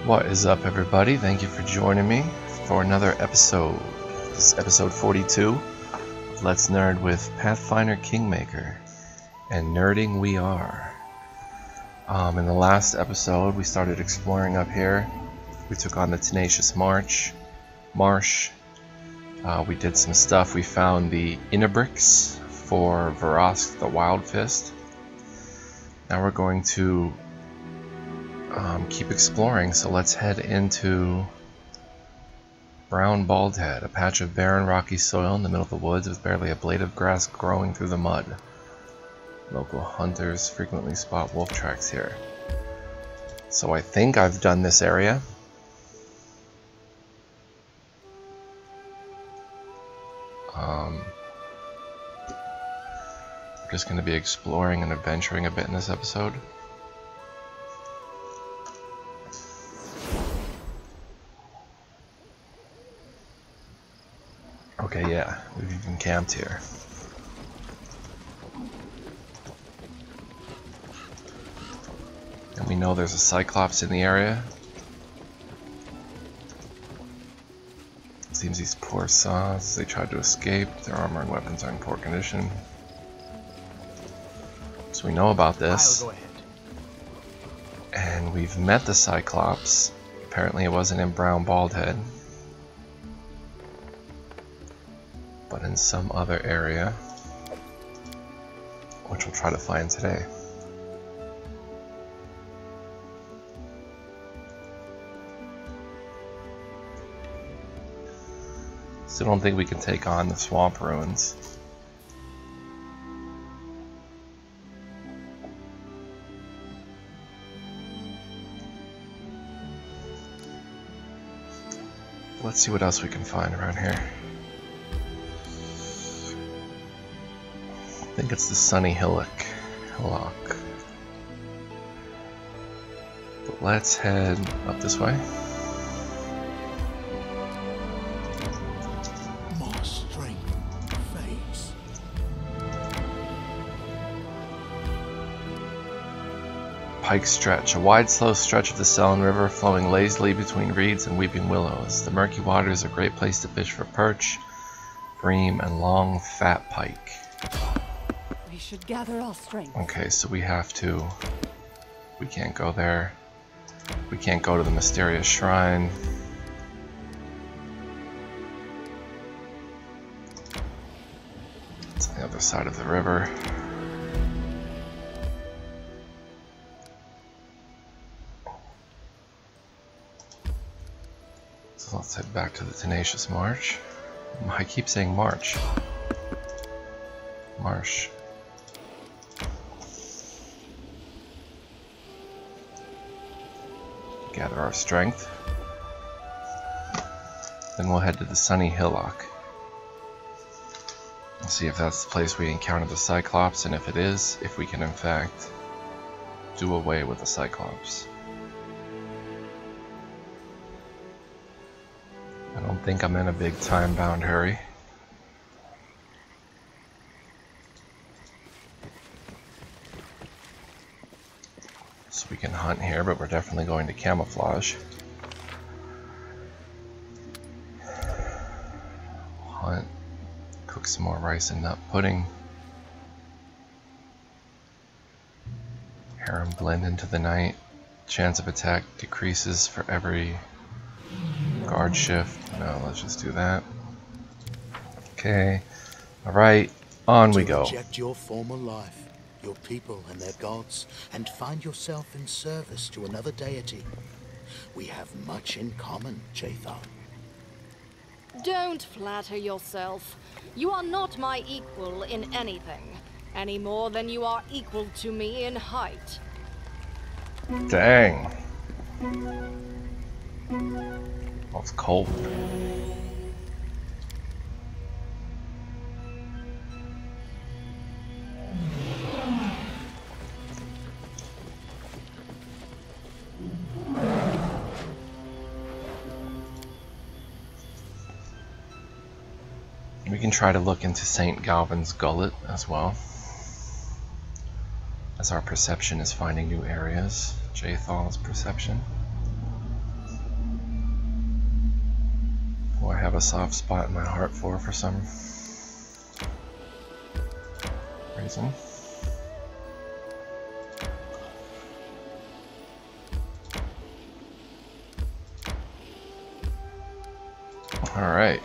What is up, everybody? Thank you for joining me for another episode. This is episode 42 of Let's Nerd with Pathfinder Kingmaker. And nerding we are. In the last episode, we started exploring up here. We took on the Tenacious Marsh. We did some stuff. We found the Innebricks for Varask the Wild Fist. Now we're going to keep exploring, so let's head into Brown Baldhead, a patch of barren rocky soil in the middle of the woods with barely a blade of grass growing through the mud. Local hunters frequently spot wolf tracks here. So I think I've done this area. We're just going to be exploring and adventuring a bit in this episode. Okay, yeah, we've even camped here. And we know there's a Cyclops in the area. It seems these poor saws, they tried to escape. Their armor and weapons are in poor condition. So we know about this. And we've met the Cyclops. Apparently it wasn't in Brown Baldhead, but in some other area, which we'll try to find today. Still don't think we can take on the swamp ruins. Let's see what else we can find around here. I think it's the Sunny Hillock. But let's head up this way. More strength fades. Pike Stretch, a wide, slow stretch of the Selin River flowing lazily between reeds and weeping willows. The murky water is a great place to fish for perch, bream, and long, fat pike. We should gather our strength. Okay, so we can't go there. We can't go to the mysterious shrine. It's on the other side of the river. So let's head back to the Tenacious Marsh. I keep saying Marsh. Marsh. Gather our strength. Then we'll head to the Sunny Hillock. We'll see if that's the place we encounter the Cyclops, and if it is, if we can in fact do away with the Cyclops. I don't think I'm in a big time-bound hurry. So we can hunt here, but we're definitely going to camouflage. Hunt, cook some more rice and nut pudding. Harem blend into the night. Chance of attack decreases for every guard shift. No, let's just do that. Okay. Alright, on we go. Reject your former life, your people and their gods, and find yourself in service to another deity. We have much in common, Jathar. Don't flatter yourself. You are not my equal in anything, any more than you are equal to me in height. Dang. Oh, it's cold. We can try to look into St. Galvin's Gullet as well, as our perception is finding new areas. Jathal's perception. who I have a soft spot in my heart for some reason. Alright.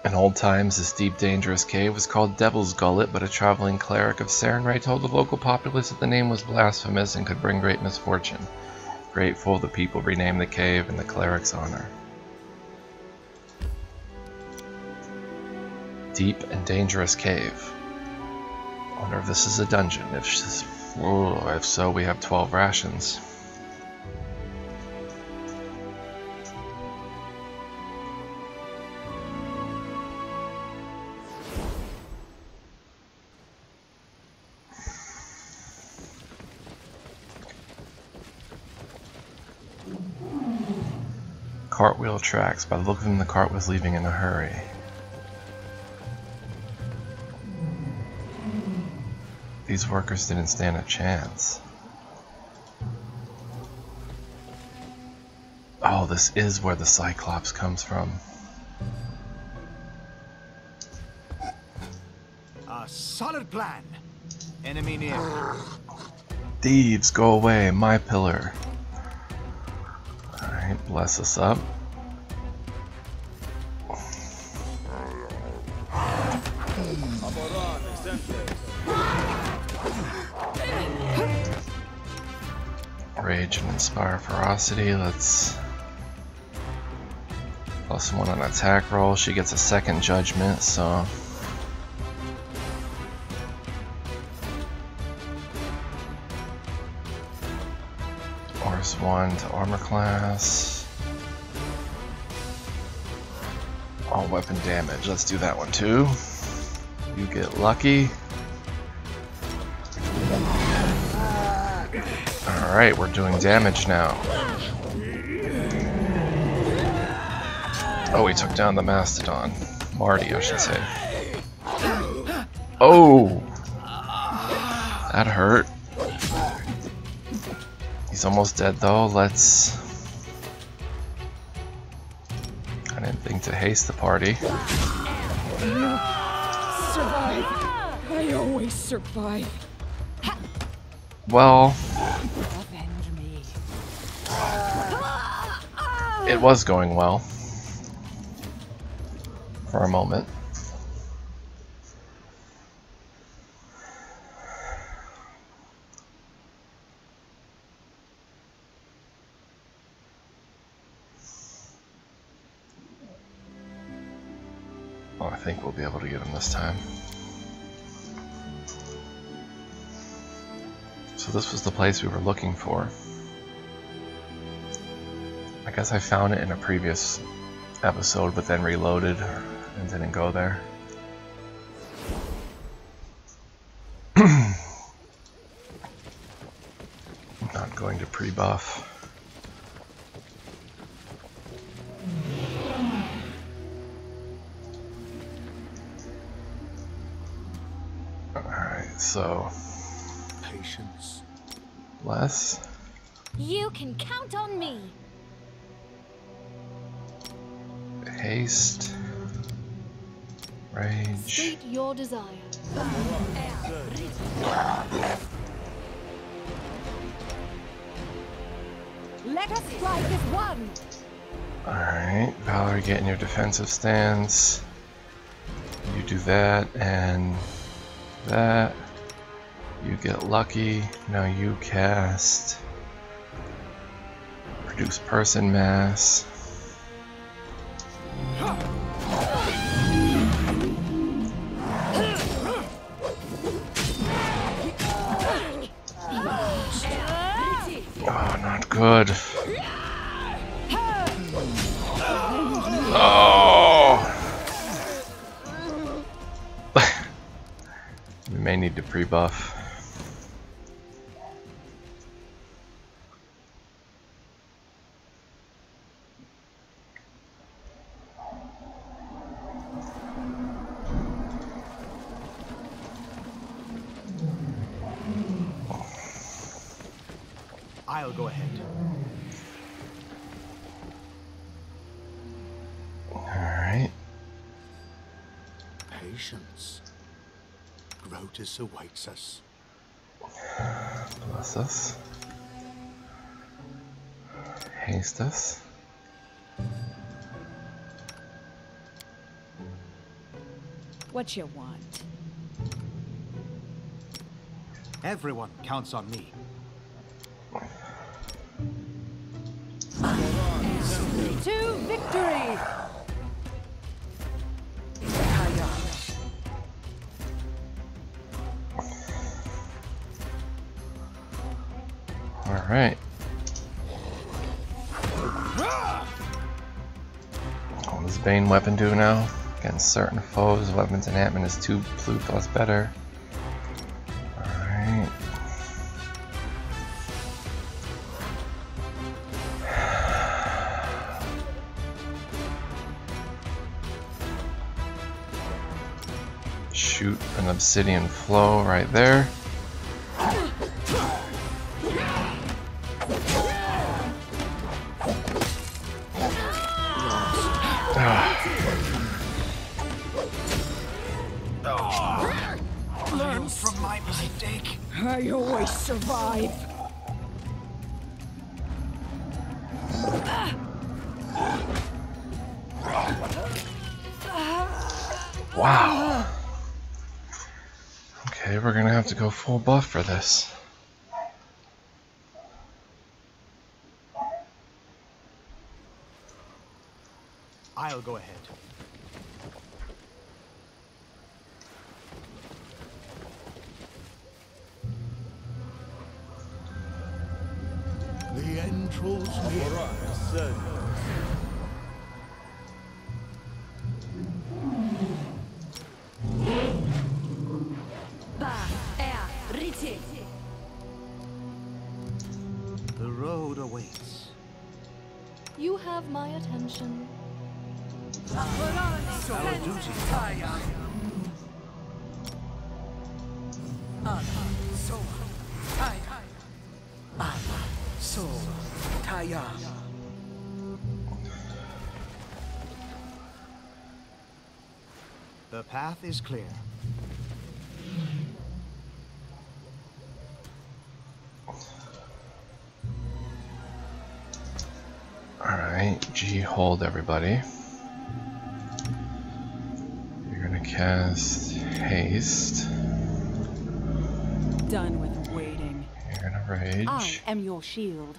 In old times, this deep, dangerous cave was called Devil's Gullet, but a traveling cleric of Sarenrae told the local populace that the name was blasphemous and could bring great misfortune. Grateful, the people renamed the cave in the cleric's honor. Deep and dangerous cave. Wonder if this is a dungeon. If so, we have 12 rations. Cartwheel tracks. By the look of them, the cart was leaving in a hurry. These workers didn't stand a chance. Oh, this is where the Cyclops comes from. A solid plan. Enemy near. Thieves, go away, my pillar. Alright, bless us up. Rage and inspire ferocity. Let's +1 on attack roll. She gets a second judgment, so +1 to armor class. All weapon damage. Let's do that one too. You get lucky. Alright, we're doing damage now. Oh, we took down the Mastodon. Marty, I should say. Oh! That hurt. He's almost dead though. Let's... I didn't think to haste the party. Survive. I always survive. Well... Avenge me. It was going well. For a moment. Oh, I think we'll be able to get him this time. So this was the place we were looking for. I guess I found it in a previous episode, but then reloaded and didn't go there. I'm not going to pre-buff. Alright, so... Patience. Less. You can count on me. Haste. Rage. State your desire. Let us strike as one. Alright, Valerie, get in your defensive stance. You do that and that. You get lucky. Now you cast Reduce Person Mass. Oh, not good. Oh! We may need to pre-buff. I'll go ahead. patience. Grotus awaits us. Bless us. Haste us. What you want? Everyone counts on me. To victory! Alright. What does Bane weapon do now? Against certain foes, weapons enhancement is 2 blue plus better. Alright. Shoot an obsidian flow right there. Learn from my mistake. I always survive. Wow. Okay, we're gonna have to go full buff for this. I'll go ahead. The end draws near. The road awaits. You have my attention. Our duty. The path is clear. Alright, G hold everybody. You're gonna cast haste. Done with waiting. You're gonna rage. I am your shield.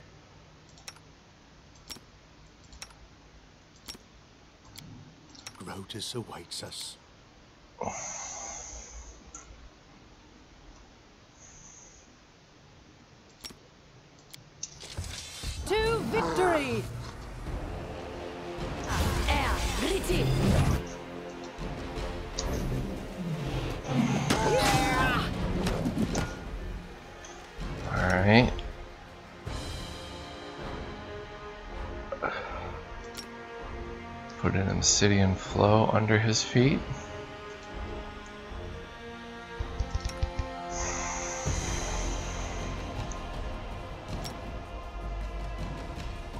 Grotus awaits us. To victory! Alright. Put an obsidian flow under his feet.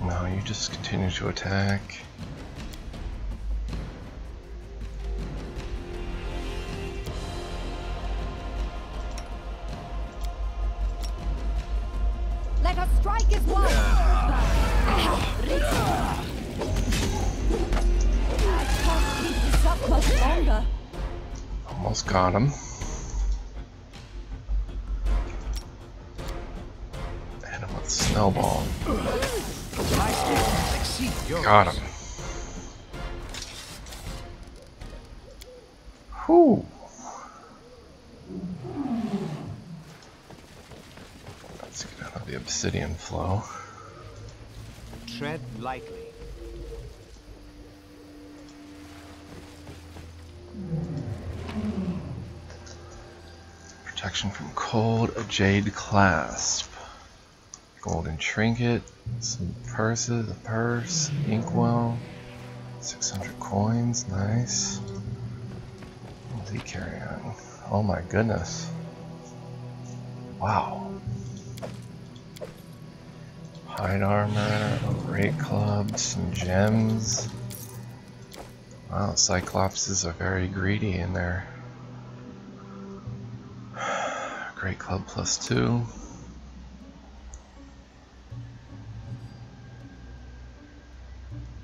Now you just continue to attack. Let us strike as one! I can't keep this up much longer. Almost got him. Hit him with snowball. Got him. Whew. Let's get out of the obsidian flow. Tread lightly. Protection from cold, a jade clasp. Golden trinket, some purses, a purse, inkwell, 600 coins, nice. What does he carry on? Oh my goodness. Wow. Hide armor, a great club, some gems. Wow, Cyclopses are very greedy in there. Great Club +2.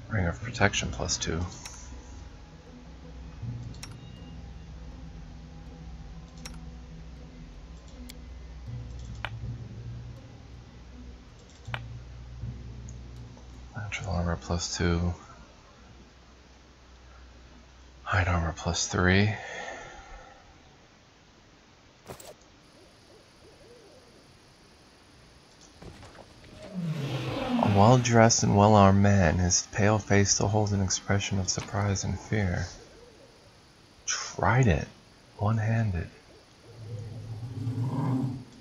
Ring of Protection +2. Natural Armor +2. Hide Armor +3. A well-dressed and well-armed man, his pale face still holds an expression of surprise and fear. Trident, one-handed.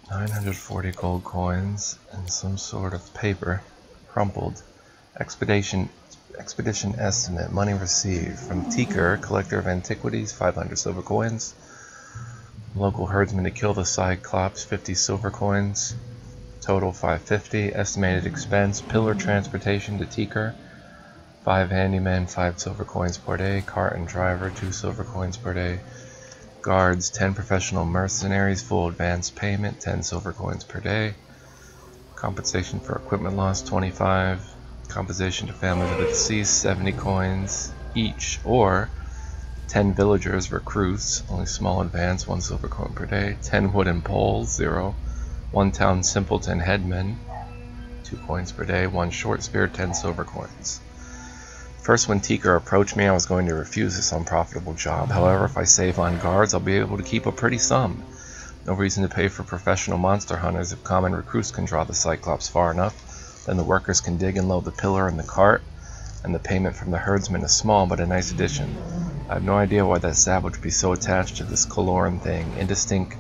940 gold coins and some sort of paper, crumpled. Expedition estimate, money received from Teaker, collector of antiquities, 500 silver coins. Local herdsman to kill the Cyclops, 50 silver coins. Total 550. Estimated expense, pillar transportation to Teaker, 5 handymen, 5 silver coins per day. Cart and driver, 2 silver coins per day. Guards, 10 professional mercenaries, full advance payment, 10 silver coins per day. Compensation for equipment loss, 25. Compensation to families of the deceased, 70 coins each. Or 10 villagers, recruits, only small advance, 1 silver coin per day. 10 wooden poles, 0. 1 town simpleton headman, 2 coins per day. 1 short spear, 10 silver coins. First, when Teaker approached me, I was going to refuse this unprofitable job. However, if I save on guards, I'll be able to keep a pretty sum. No reason to pay for professional monster hunters. If common recruits can draw the Cyclops far enough, then the workers can dig and load the pillar and the cart, and the payment from the herdsman is small, but a nice addition. I have no idea why that savage would be so attached to this Caloran thing. Indistinct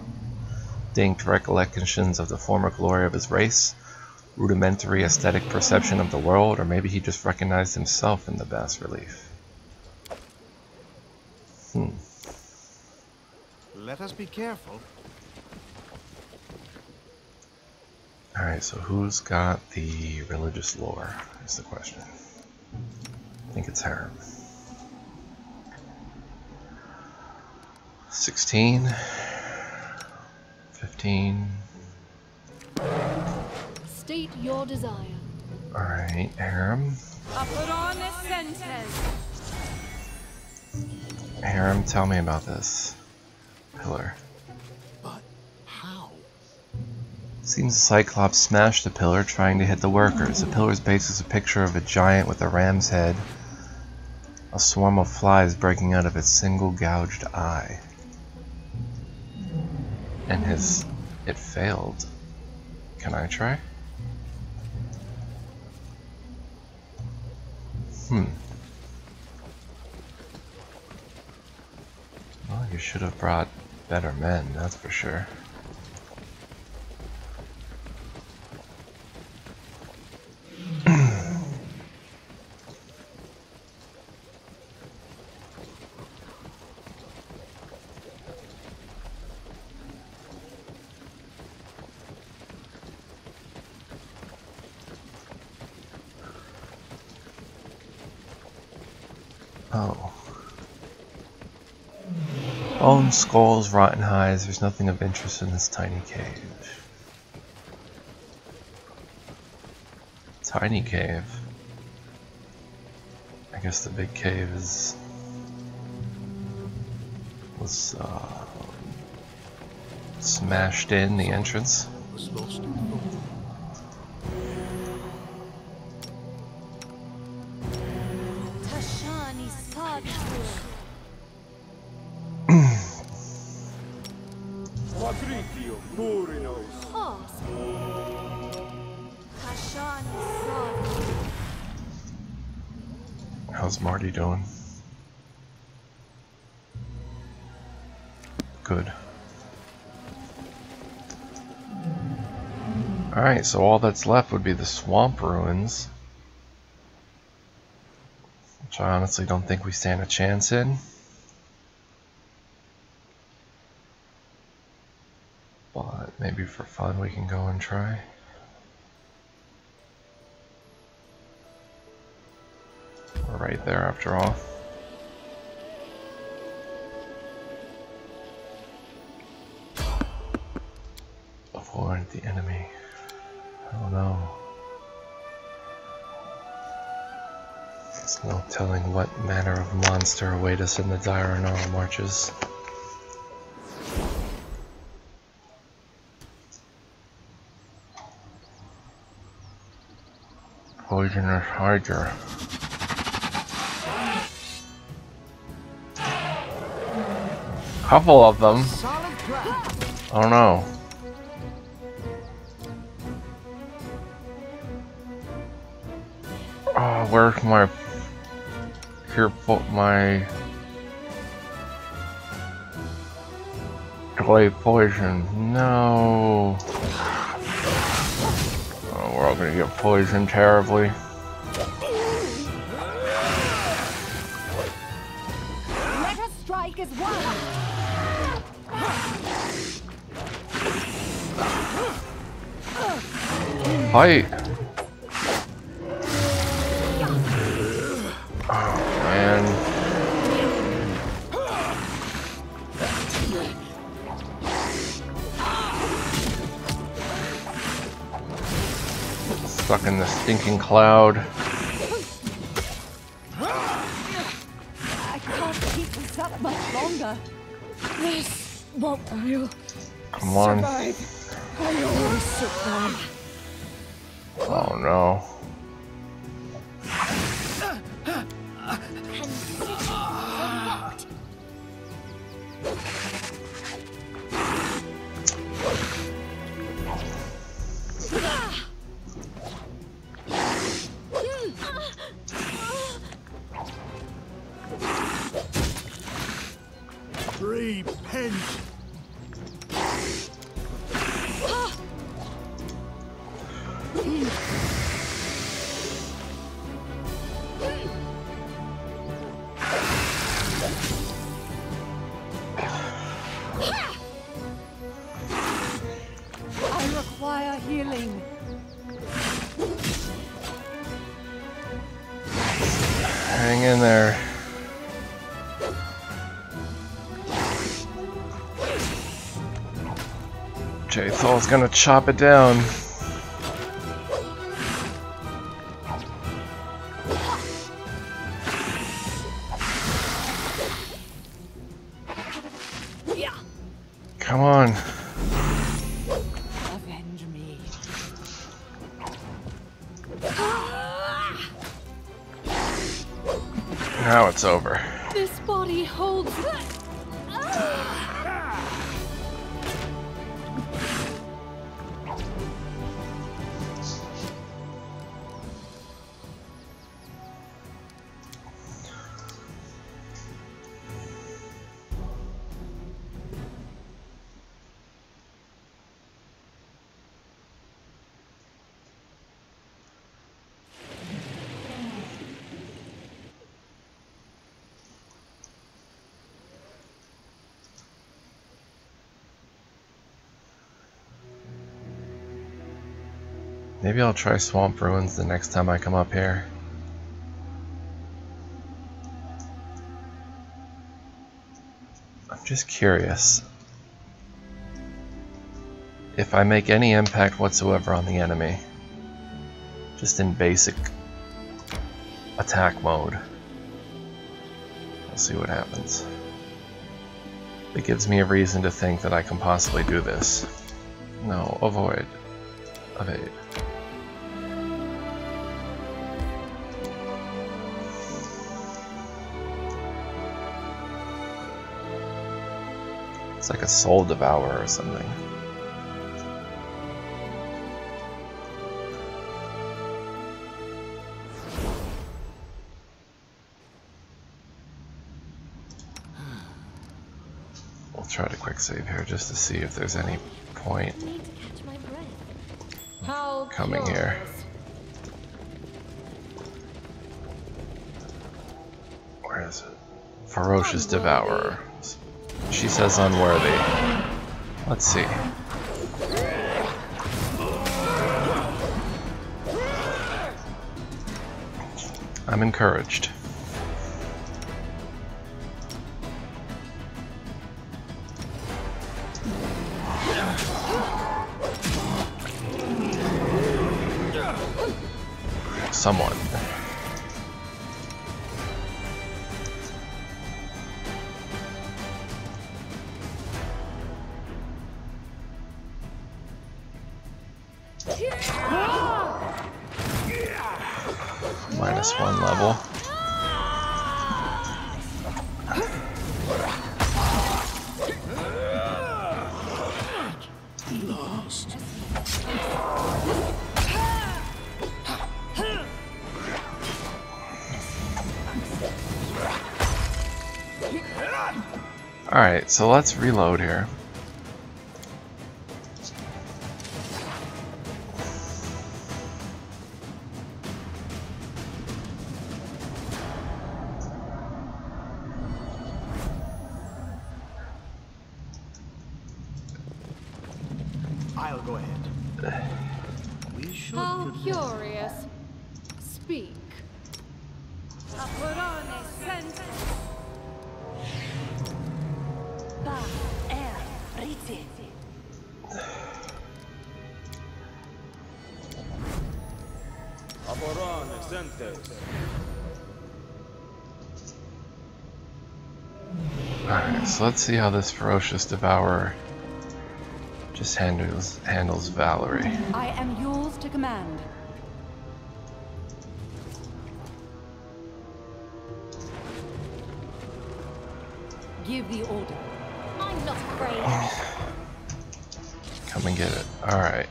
recollections of the former glory of his race, rudimentary aesthetic perception of the world, or maybe he just recognized himself in the bas-relief. Let us be careful. Alright, so who's got the religious lore, is the question. I think it's Harem. 16, 15. State your desire. Alright, Harem. Harem, tell me about this pillar. But how? Seems the Cyclops smashed the pillar trying to hit the workers. The pillar's base is a picture of a giant with a ram's head, a swarm of flies breaking out of its single gouged eye. And it failed. Can I try? Well, you should have brought better men, that's for sure. Oh. Bones, skulls, rotten hides. There's nothing of interest in this tiny cave. Tiny cave? I guess the big cave was smashed in the entrance. Was lost in thought. How's Marty doing? Good. Alright, so all that's left would be the swamp ruins, which I honestly don't think we stand a chance in. But maybe for fun we can go and try. We're right there after all. the enemy. Oh no. There's no telling what manner of monster await us in the diurnal marches. Poisonous Hydra. Couple of them. Oh no. Oh, where's my my clay poison? No. Oh, we're all gonna get poisoned terribly. Let us strike as one. Fight! Oh man. Stuck in the stinking cloud. I can't keep this up much longer. This won't I'll Come on. survive. I always survive. Oh no. Repent. I require healing. Hang in there. Jathal's gonna chop it down. Come on. Avenge me. Now it's over. This body holds. Maybe I'll try Swamp Ruins the next time I come up here. I'm just curious. If I make any impact whatsoever on the enemy, just in basic attack mode, we'll see what happens. It gives me a reason to think that I can possibly do this. No, avoid. Evade. It's like a soul devourer or something. We'll try to quick save here just to see if there's any point How coming here. Where is it? Ferocious Devourer. She says unworthy. Let's see. I'm encouraged. Someone. -1 level. Lost. Alright, so let's reload here. I'll go ahead. We should. How curious. Speak. Alright, so let's see how this ferocious devourer just handles Valerie. I am yours to command. Give the order. I'm not afraid. Come and get it. Alright.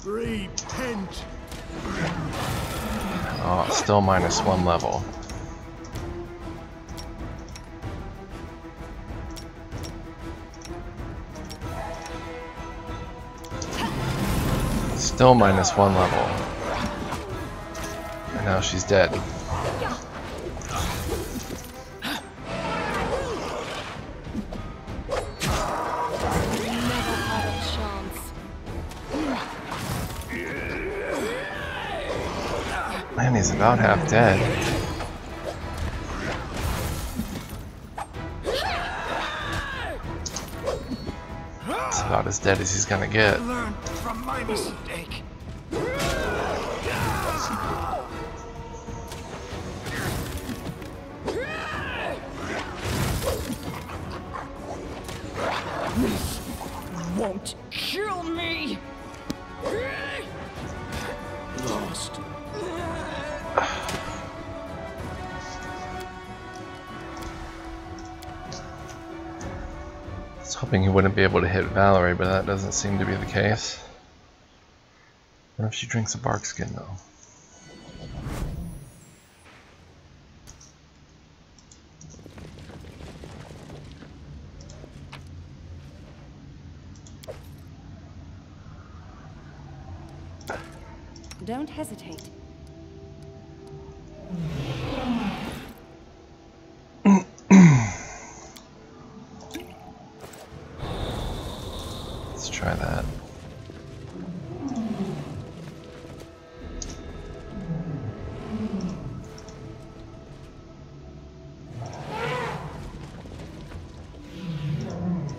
Repent. Oh, still -1 level. Still -1 level. And now she's dead. Man, he's about half dead. It's about as dead as he's gonna get. Learn from my mistake. Won't kill me. Lost. I was hoping he wouldn't be able to hit Valerie, but that doesn't seem to be the case. What if she drinks a bark skin though? Don't hesitate. Let's try that.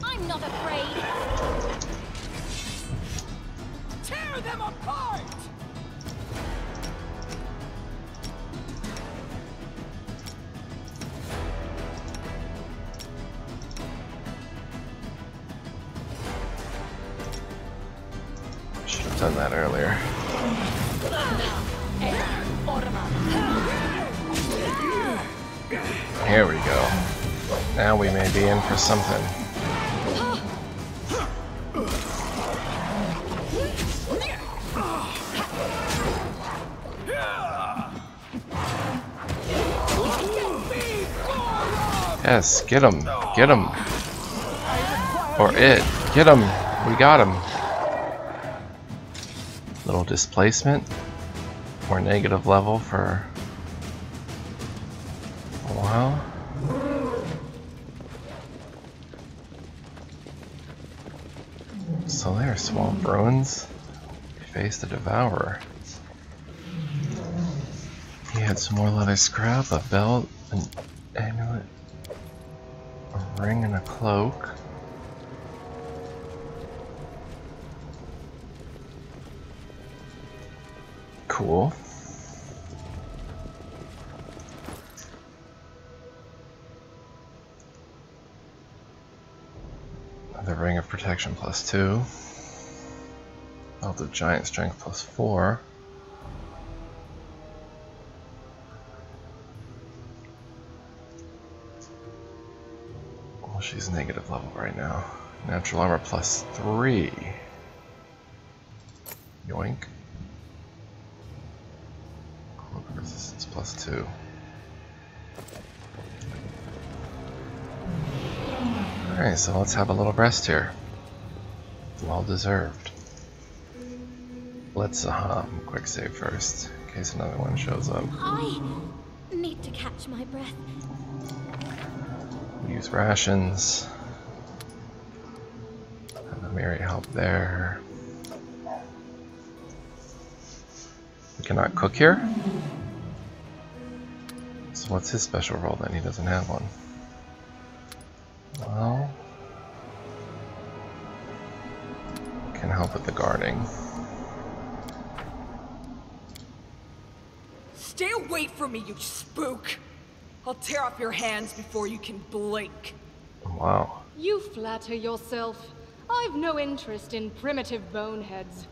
I'm not afraid. Tear them apart! Should have done that earlier. Here we go. Now we may be in for something. Yes, get him. Get him. Or it. Get him. We got him. Little displacement. Or negative level for a while. So there, Swamp Ruins. We faced the Devourer. He had some more leather scrap, a belt, an amulet, a ring, and a cloak. Cool. The Ring of Protection +2. Belt of Giant Strength +4. Well, she's negative level right now. Natural Armor +3. Yoink. Cloak Resistance +2. Alright, so let's have a little rest here. Well deserved. Let's quick save first, in case another one shows up. I need to catch my breath. Use rations. Have a Mary help there. We cannot cook here? So what's his special role then? He doesn't have one. Well, can help with the guarding. Stay away from me, you spook! I'll tear off your hands before you can blink. Wow. You flatter yourself. I've no interest in primitive boneheads.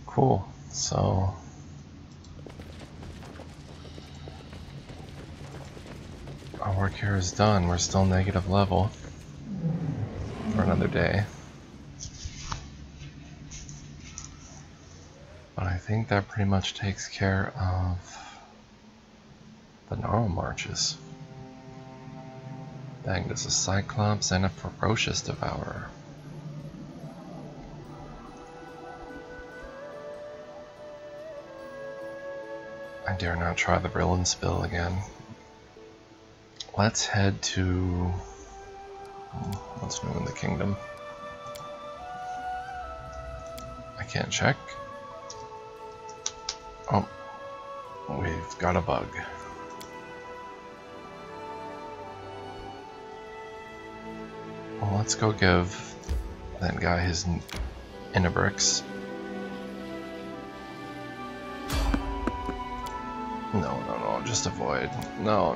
Cool. So our work here is done. We're still negative level for another day. But I think that pretty much takes care of the gnarl marches. Dang, there's a Cyclops and a Ferocious Devourer. I dare not try the Brilliant Spill again. Let's head to... what's new in the kingdom? I can't check. Oh, we've got a bug. Well, let's go give that guy his Inabricks. No, just avoid. No.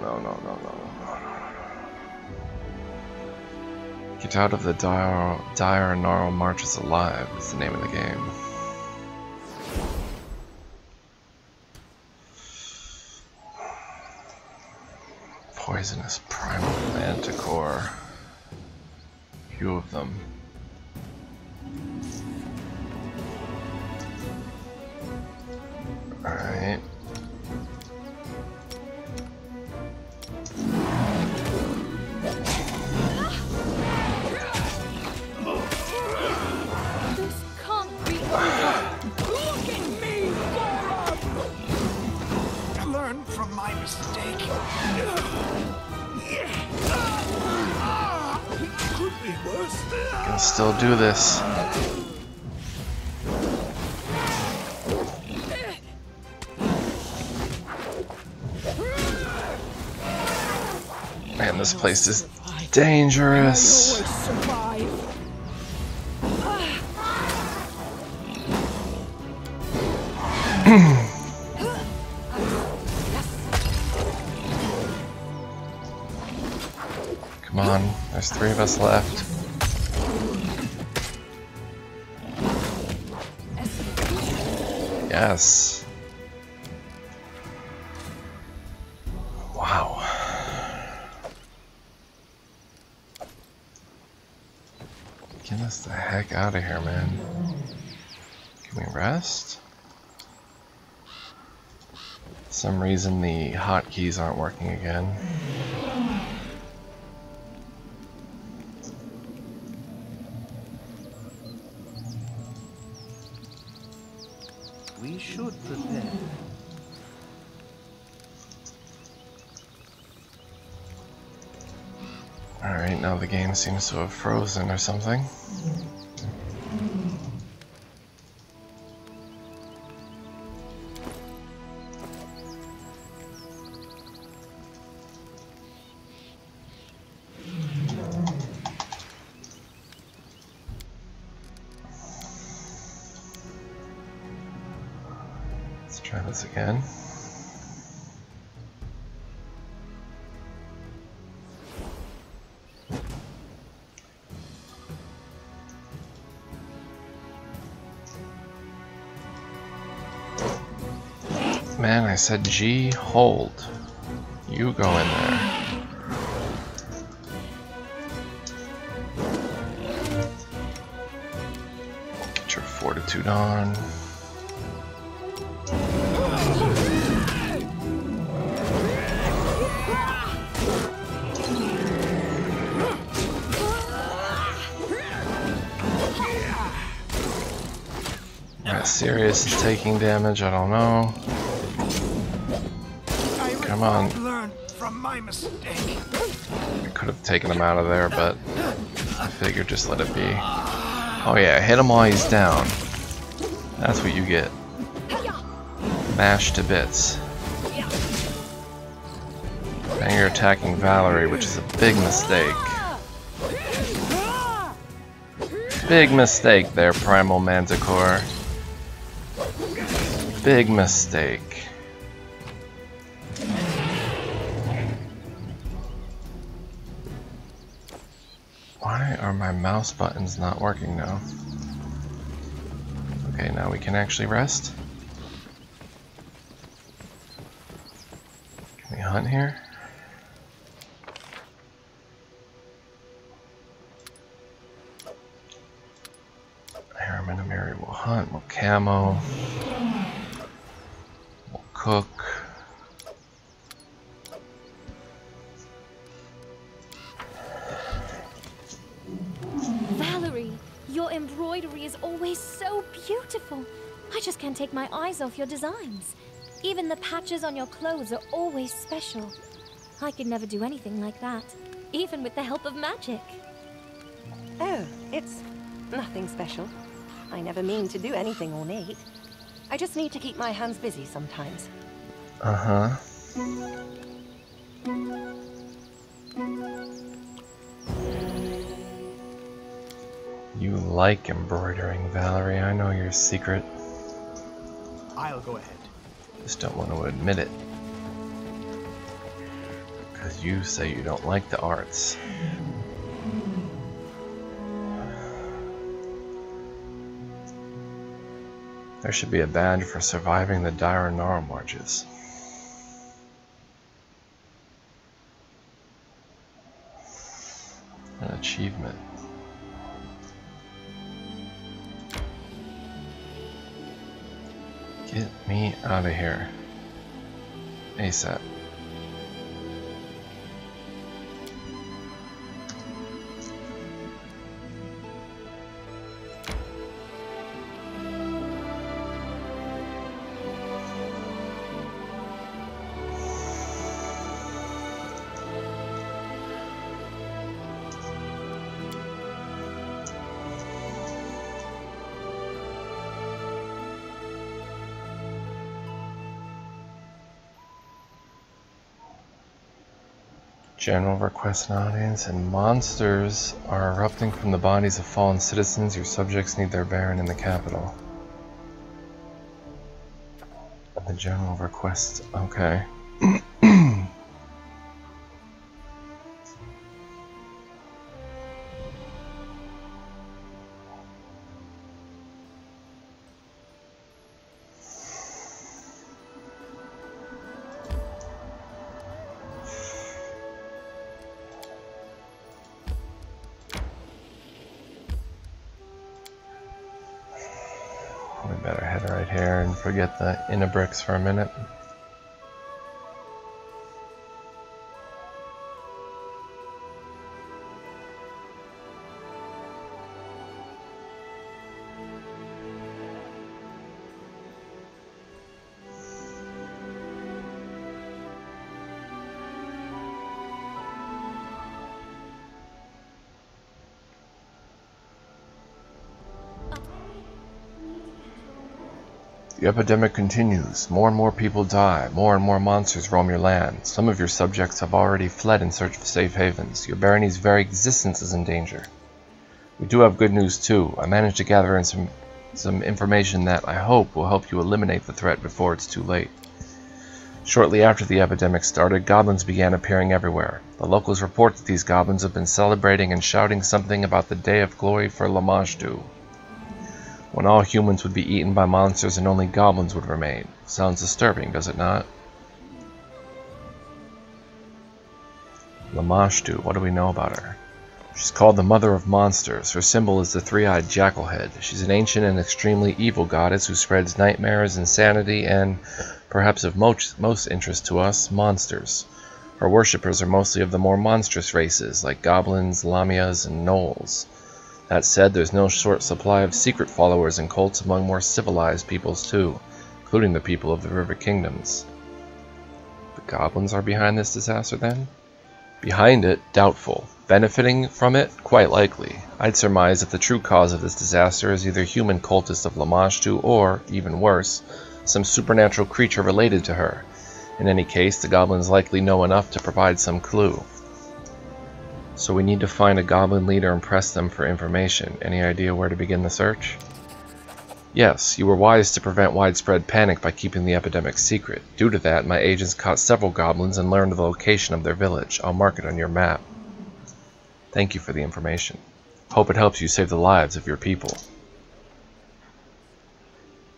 Get out of the dire gnarl marches alive is the name of the game. Poisonous primal manticore. Few of them. Alright. Can still do this. Man, this place is dangerous. Come on, there's 3 of us left. Yes. Wow. Get us the heck out of here, man. Can we rest? For some reason the hotkeys aren't working again. We should prepare. Alright, now the game seems to have frozen or something. Try this again. Man, I said G, hold. You go in there. Get your fortitude on. Sirius is taking damage, I don't know. Come on. Learn from my mistake. I could have taken him out of there, but I figured just let it be. Oh yeah, hit him while he's down. That's what you get. Mashed to bits. Now you're attacking Valerie, which is a big mistake. Big mistake there, Primal Manticore. Big mistake. Why are my mouse buttons not working now? Okay, now we can actually rest. Can we hunt here? Harriman and Mary will hunt, we'll camo. Cook. Valerie, your embroidery is always so beautiful. I just can't take my eyes off your designs. Even the patches on your clothes are always special. I could never do anything like that, even with the help of magic. Oh, it's nothing special. I never mean to do anything ornate. I just need to keep my hands busy sometimes. Uh-huh. You like embroidering, Valerie. I know your secret. I'll go ahead. Just don't want to admit it. Because you say you don't like the arts. There should be a badge for surviving the dire gnarl marches. An achievement. Get me out of here. ASAP. General requests an audience, and monsters are erupting from the bodies of fallen citizens. Your subjects need their baron in the capital. The general requests, okay. We better head right here and forget the Inabricks for a minute. The epidemic continues. More and more people die. More and more monsters roam your land. Some of your subjects have already fled in search of safe havens. Your barony's very existence is in danger. We do have good news too. I managed to gather in some Some information that I hope will help you eliminate the threat before it's too late. Shortly after the epidemic started, goblins began appearing everywhere. The locals report that these goblins have been celebrating and shouting something about the Day of Glory for Lamashtu, when all humans would be eaten by monsters and only goblins would remain. Sounds disturbing, does it not? Lamashtu, what do we know about her? She's called the Mother of Monsters. Her symbol is the three-eyed jackal head. She's an ancient and extremely evil goddess who spreads nightmares, insanity, and, perhaps of most interest to us, monsters. Her worshippers are mostly of the more monstrous races, like goblins, lamias, and gnolls. That said, there's no short supply of secret followers and cults among more civilized peoples too, including the people of the River Kingdoms. The goblins are behind this disaster then? Behind it, doubtful. Benefiting from it, quite likely. I'd surmise that the true cause of this disaster is either human cultists of Lamashtu or, even worse, some supernatural creature related to her. In any case, the goblins likely know enough to provide some clue. So we need to find a goblin leader and press them for information. Any idea where to begin the search? Yes, you were wise to prevent widespread panic by keeping the epidemic secret. Due to that, my agents caught several goblins and learned the location of their village. I'll mark it on your map. Thank you for the information. Hope it helps you save the lives of your people.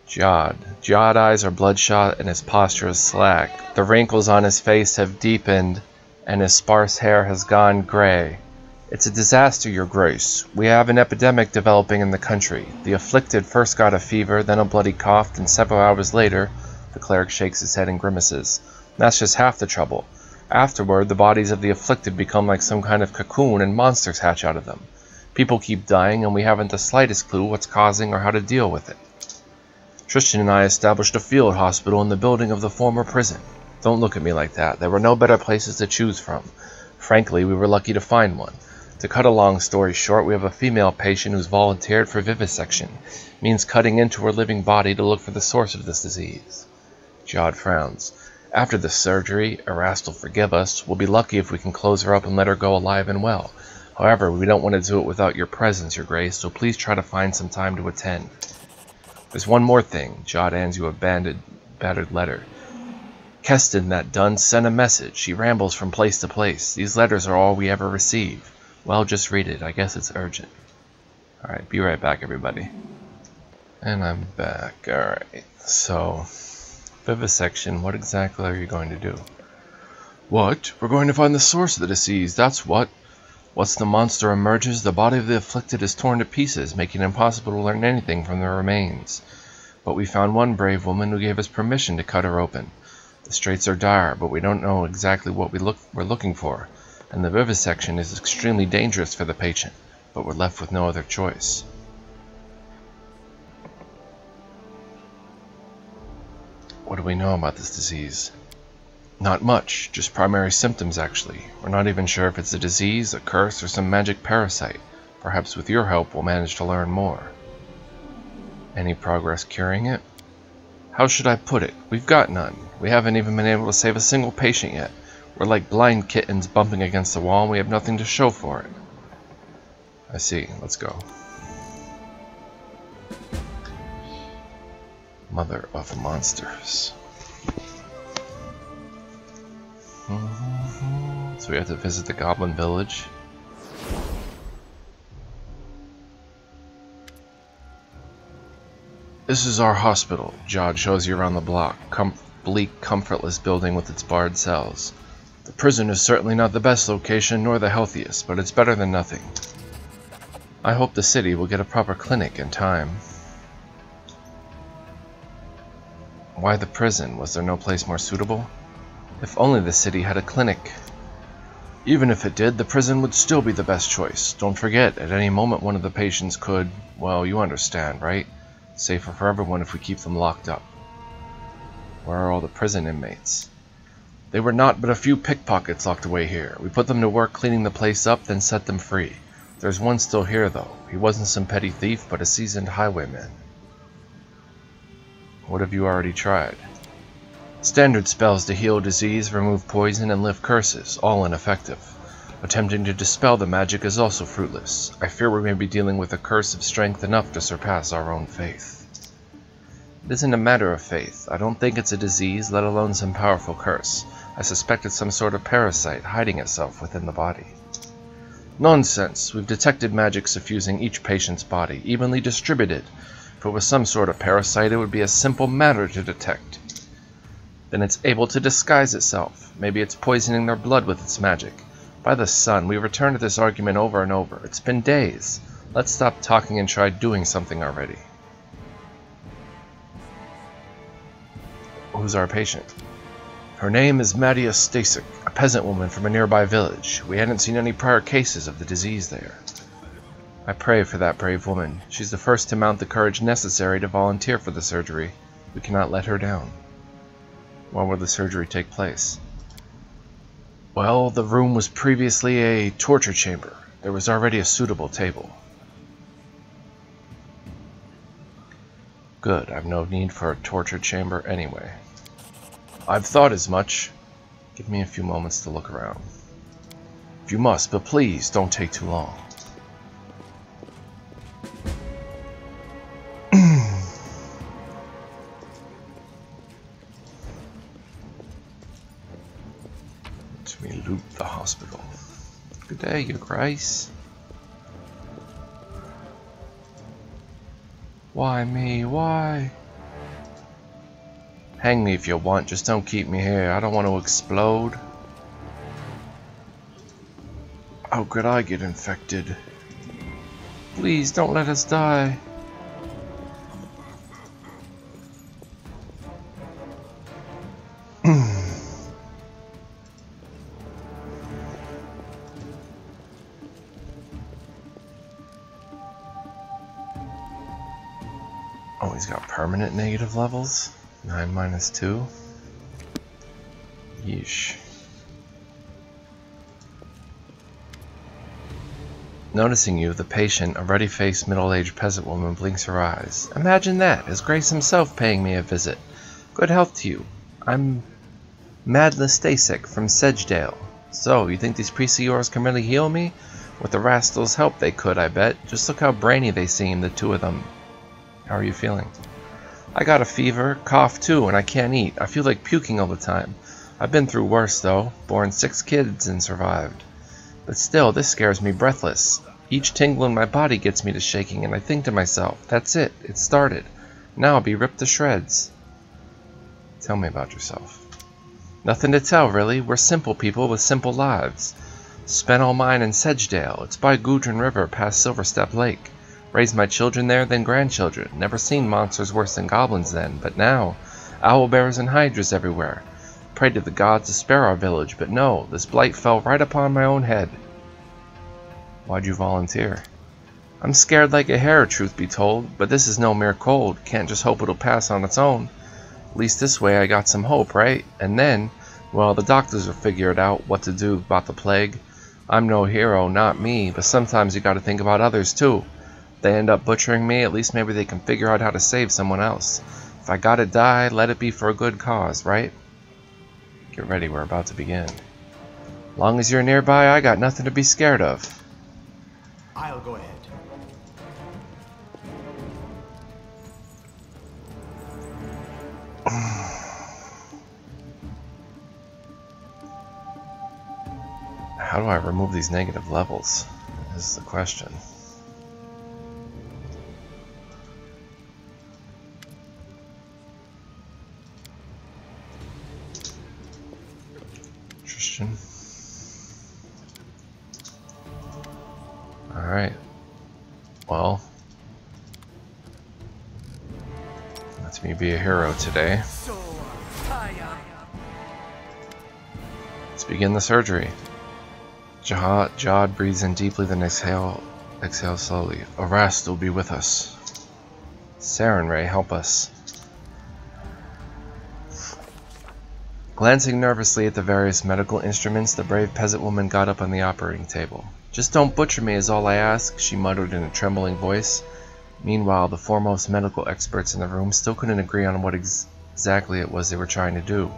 Jod. Jod eyes are bloodshot and his posture is slack. The wrinkles on his face have deepened and his sparse hair has gone gray. It's a disaster, Your Grace. We have an epidemic developing in the country. The afflicted first got a fever, then a bloody cough, and several hours later, the cleric shakes his head and grimaces. That's just half the trouble. Afterward, the bodies of the afflicted become like some kind of cocoon and monsters hatch out of them. People keep dying and we haven't the slightest clue what's causing or how to deal with it. Tristan and I established a field hospital in the building of the former prison. Don't look at me like that. There were no better places to choose from. Frankly, we were lucky to find one. To cut a long story short, we have a female patient who's volunteered for vivisection. It means cutting into her living body to look for the source of this disease. Jod frowns. After the surgery, Erast will forgive us. We'll be lucky if we can close her up and let her go alive and well. However, we don't want to do it without your presence, Your Grace, so please try to find some time to attend. There's one more thing. Jod hands you a battered letter. Keston, that dunce, sent a message. She rambles from place to place. These letters are all we ever receive. Well, just read it. I guess it's urgent. Alright, be right back, everybody. And I'm back. Alright, so... vivisection, what exactly are you going to do? What? We're going to find the source of the disease, that's what. Once the monster emerges, the body of the afflicted is torn to pieces, making it impossible to learn anything from the remains. But we found one brave woman who gave us permission to cut her open. The straits are dire, but we don't know exactly what we're looking for, and the vivisection is extremely dangerous for the patient, but we're left with no other choice. What do we know about this disease? Not much, just primary symptoms actually. We're not even sure if it's a disease, a curse, or some magic parasite. Perhaps with your help we'll manage to learn more. Any progress curing it? How should I put it? We've got none. We haven't even been able to save a single patient yet. We're like blind kittens bumping against the wall and we have nothing to show for it. I see. Let's go. Mother of monsters. So we have to visit the Goblin Village. This is our hospital. Jod shows you around the block. Bleak, comfortless building with its barred cells. The prison is certainly not the best location nor the healthiest, but it's better than nothing. I hope the city will get a proper clinic in time. Why the prison? Was there no place more suitable? If only the city had a clinic. Even if it did, the prison would still be the best choice. Don't forget, at any moment one of the patients could, well, you understand, right? Safer for everyone if we keep them locked up. Where are all the prison inmates? They were not but a few pickpockets locked away here. We put them to work cleaning the place up, then set them free. There's one still here, though. He wasn't some petty thief, but a seasoned highwayman. What have you already tried? Standard spells to heal disease, remove poison, and lift curses, all ineffective. Attempting to dispel the magic is also fruitless. I fear we may be dealing with a curse of strength enough to surpass our own faith. It isn't a matter of faith. I don't think it's a disease, let alone some powerful curse. I suspect it's some sort of parasite hiding itself within the body. Nonsense! We've detected magic suffusing each patient's body, evenly distributed. If it was some sort of parasite, it would be a simple matter to detect. Then it's able to disguise itself. Maybe it's poisoning their blood with its magic. By the sun, we've returned to this argument over and over. It's been days. Let's stop talking and try doing something already. Who's our patient? Her name is Madia Stasik, a peasant woman from a nearby village. We hadn't seen any prior cases of the disease there. I pray for that brave woman. She's the first to mount the courage necessary to volunteer for the surgery. We cannot let her down. When will the surgery take place? Well, the room was previously a torture chamber. There was already a suitable table. Good, I've no need for a torture chamber anyway. I've thought as much. Give me a few moments to look around. If you must, but please don't take too long. Let me loot the hospital. Good day, Your Grace. Why me? Why? Hang me if you want, just don't keep me here. I don't want to explode. How could I get infected? Please don't let us die. Oh, he's got permanent negative levels? 9 minus 2? Yeesh. Noticing you, the patient, a ruddy-faced middle-aged peasant woman, blinks her eyes. Imagine that, His Grace himself paying me a visit. Good health to you. I'm Madla Stasik from Sedgedale. So, you think these priests of yours can really heal me? With the rascals' help they could, I bet. Just look how brainy they seem, the two of them. How are you feeling? I got a fever, cough too, and I can't eat. I feel like puking all the time. I've been through worse though. Born 6 kids and survived. But still, this scares me breathless. Each tingle in my body gets me to shaking, and I think to myself, that's it, it started. Now I'll be ripped to shreds. Tell me about yourself. Nothing to tell, really. We're simple people with simple lives. Spent all mine in Sedgedale. It's by Gudrun River past Silverstep Lake. Raised my children there, then grandchildren. Never seen monsters worse than goblins then, but now, owlbears and hydras everywhere. Prayed to the gods to spare our village, but no, this blight fell right upon my own head. Why'd you volunteer? I'm scared like a hare, truth be told, but this is no mere cold. Can't just hope it'll pass on its own. At least this way I got some hope, right? And then, well, the doctors will figure it out what to do about the plague. I'm no hero, not me, but sometimes you gotta think about others too. They end up butchering me, at least maybe they can figure out how to save someone else. If I gotta die, let it be for a good cause, right? Get ready, we're about to begin. Long as you're nearby, I got nothing to be scared of. I'll go ahead. How do I remove these negative levels? Is the question. Alright. Well. Let me be a hero today. Let's begin the surgery. Jod breathes in deeply, then exhale slowly. Arast will be with us. Sarenrae, help us. Glancing nervously at the various medical instruments, the brave peasant woman got up on the operating table. Just don't butcher me is all I ask, she muttered in a trembling voice. Meanwhile, the foremost medical experts in the room still couldn't agree on what exactly it was they were trying to do.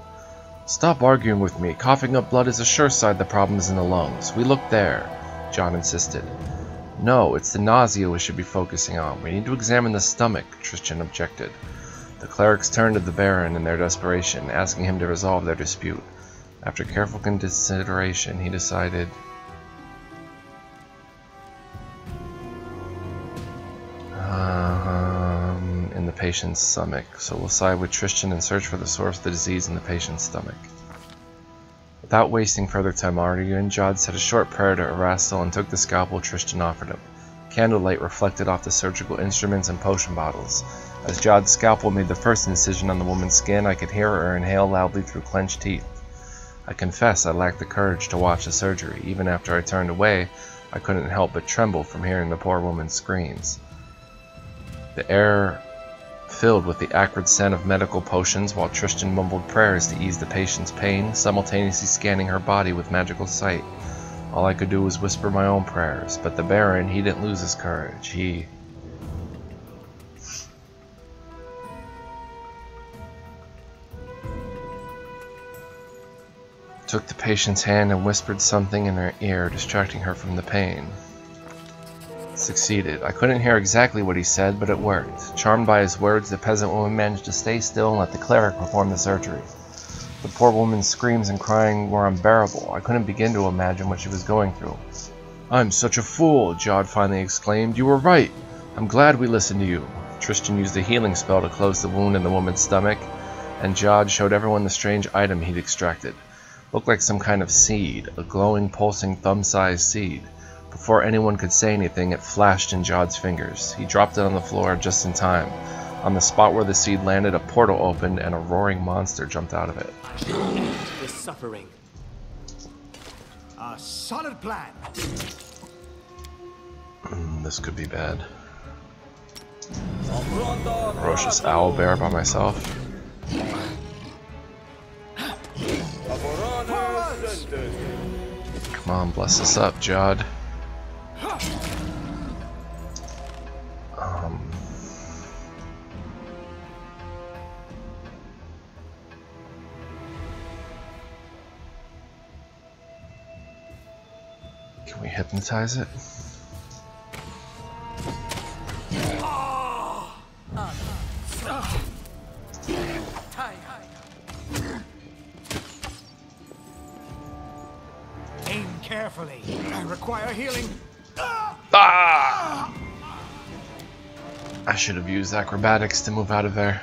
Stop arguing with me. Coughing up blood is a sure sign the problem is in the lungs. We looked there, John insisted. No, it's the nausea we should be focusing on. We need to examine the stomach, Tristan objected. The clerics turned to the Baron in their desperation, asking him to resolve their dispute. After careful consideration, he decided... in the patient's stomach. So we'll side with Tristan and search for the source of the disease in the patient's stomach. Without wasting further time arguing, Jod said a short prayer to Erastil and took the scalpel Tristan offered him. Candlelight reflected off the surgical instruments and potion bottles. As Jod's scalpel made the first incision on the woman's skin, I could hear her inhale loudly through clenched teeth. I confess I lacked the courage to watch the surgery. Even after I turned away, I couldn't help but tremble from hearing the poor woman's screams. The air filled with the acrid scent of medical potions while Tristan mumbled prayers to ease the patient's pain, simultaneously scanning her body with magical sight. All I could do was whisper my own prayers, but the Baron, he didn't lose his courage. He took the patient's hand and whispered something in her ear, distracting her from the pain. Succeeded. I couldn't hear exactly what he said, but it worked. Charmed by his words, the peasant woman managed to stay still and let the cleric perform the surgery. The poor woman's screams and crying were unbearable. I couldn't begin to imagine what she was going through. I'm such a fool, Jod finally exclaimed. You were right. I'm glad we listened to you. Tristan used a healing spell to close the wound in the woman's stomach, and Jod showed everyone the strange item he'd extracted. Looked like some kind of seed, a glowing, pulsing, thumb-sized seed. Before anyone could say anything, it flashed in Jod's fingers. He dropped it on the floor just in time. On the spot where the seed landed, a portal opened and a roaring monster jumped out of it. The suffering. A solid plan. This could be bad. Ferocious owlbear by myself. Come on, bless us up, Jod. Can we hypnotize it? Aim carefully. I require healing. Ah! I should have used acrobatics to move out of there.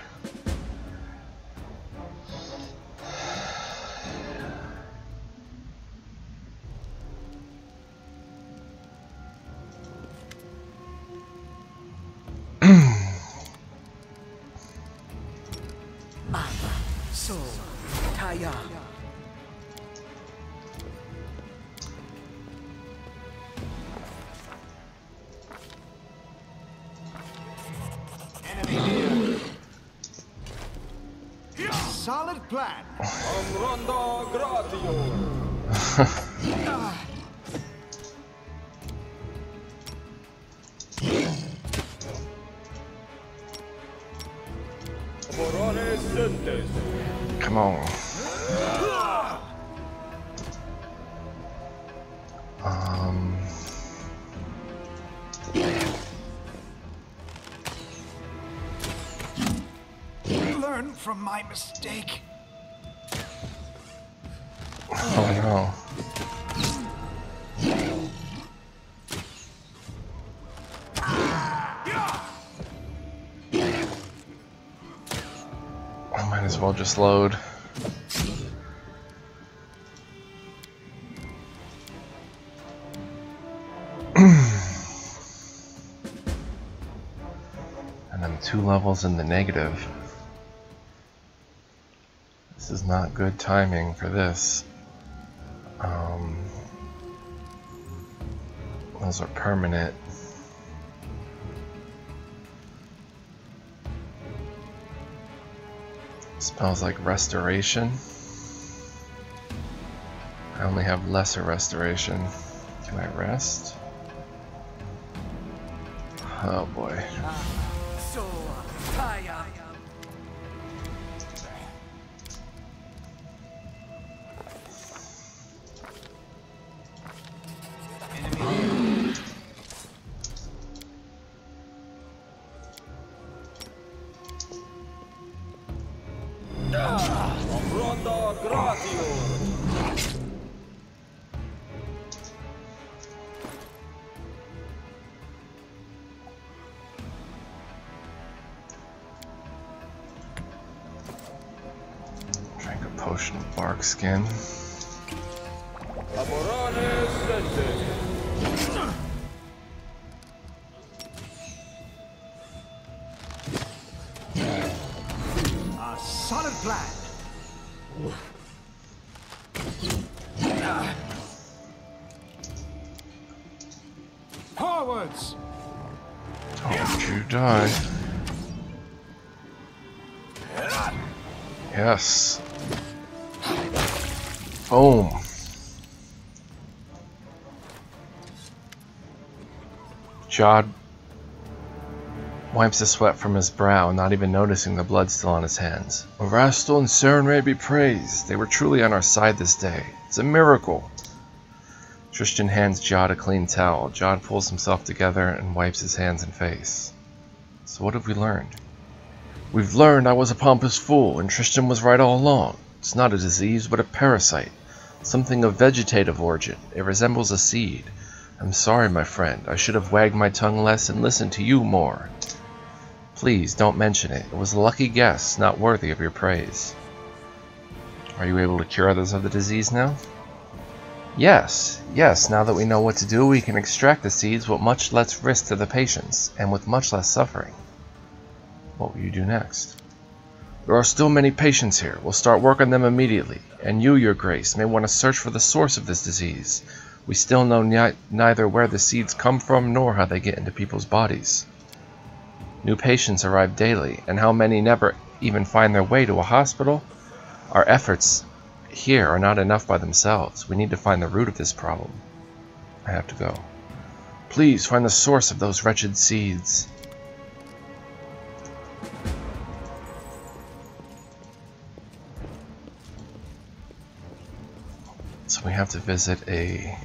So, Taya. Enemy here. Solid plan. Come on. Learn from my mistake. Oh no. I might as well just load. And I'm 2 levels in the negative. This is not good timing for this. Those are permanent. Spells like restoration. I only have lesser restoration. Can I rest? Oh boy. So, Taya. potion of bark skin. A solid plan. Forwards. Don't you die. Yes. Boom. Jod wipes the sweat from his brow, not even noticing the blood still on his hands. Erastil and Serenray be praised. They were truly on our side this day. It's a miracle. Tristan hands Jod a clean towel. Jod pulls himself together and wipes his hands and face. So what have we learned? We've learned I was a pompous fool, and Tristan was right all along. It's not a disease, but a parasite. Something of vegetative origin. It resembles a seed. I'm sorry, my friend. I should have wagged my tongue less and listened to you more. Please, don't mention it. It was a lucky guess, not worthy of your praise. Are you able to cure others of the disease now? Yes, now that we know what to do, we can extract the seeds with much less risk to the patients, and with much less suffering. What will you do next? There are still many patients here. We'll start work on them immediately, and you, your grace, may want to search for the source of this disease. We still know neither where the seeds come from, nor how they get into people's bodies. New patients arrive daily, and how many never even find their way to a hospital? Our efforts here are not enough by themselves. We need to find the root of this problem. I have to go. Please find the source of those wretched seeds. So we have to visit a